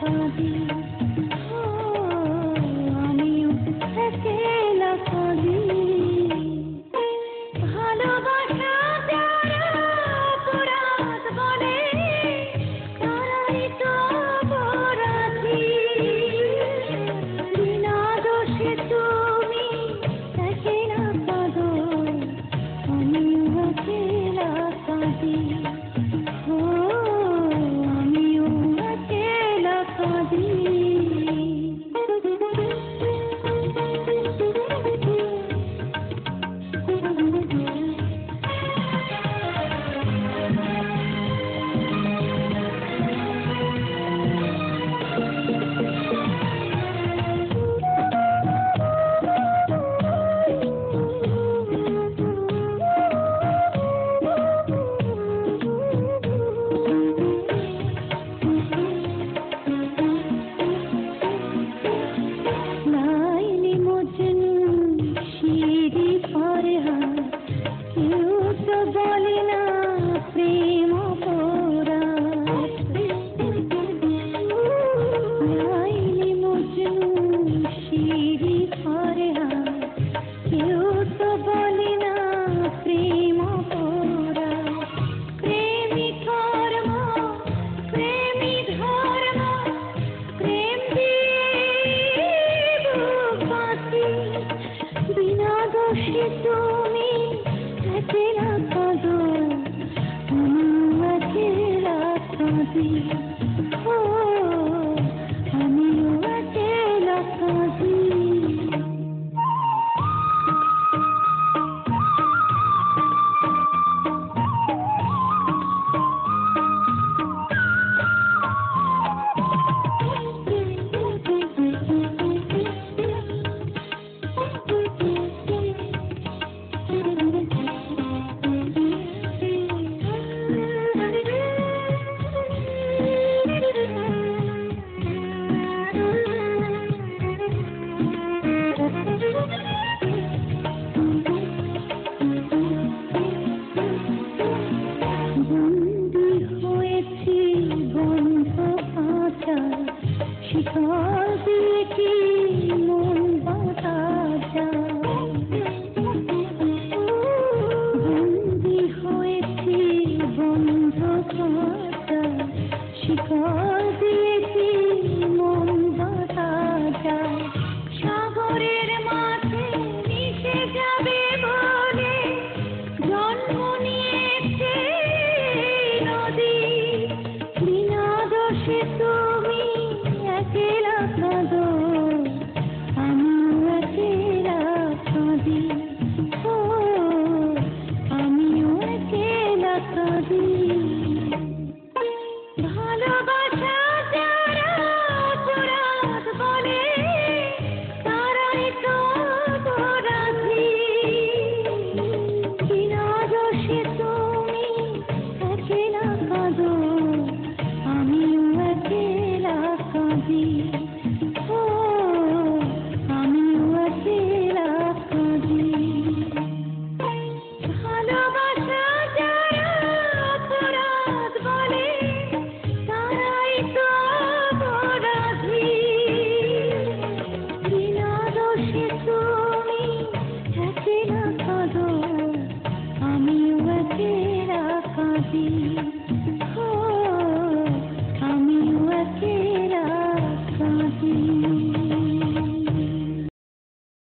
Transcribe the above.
কাঁদি, ও আমিও একেলা কাঁদি। ভালোবাসা যারা অপরাধ বলে তারাই তো অপরাধী। বিনা দোষে তুমি একেলা কাঁদো, আমিও একেলা কাঁদি, ও আমিও একেলা কাঁদি। লাইলি মজনু শিরি ফরহাদ, কেউ তো বলে না প্রেম অপরাধ। লাইলি মজনু শিরি ফরহাদ, কেউ তো বলে না প্রেম অপরাধ। প্রেমী ধর্ম, প্রেমী ধর্ম, প্রেম দিয়ে বাঁচি। বিনা দোষে তুমি একেলা কাঁদো, আমিও একেলা কাঁদি, ও আমিও একেলা কাঁদি। বন্দী হয়েছি বন্ধ খাঁচায়, শিকল দিয়ে কি মন বাঁধা যায়? বন্দী হয়েছি বন্ধ খাঁচায়, শিকল দিয়ে কি মন বাঁধা যায়? সাগরের মাঝে মিশে যাবে বলে জন্ম নিয়েছে নদী। বিনা দোষে তুমি একেলা কাঁদো,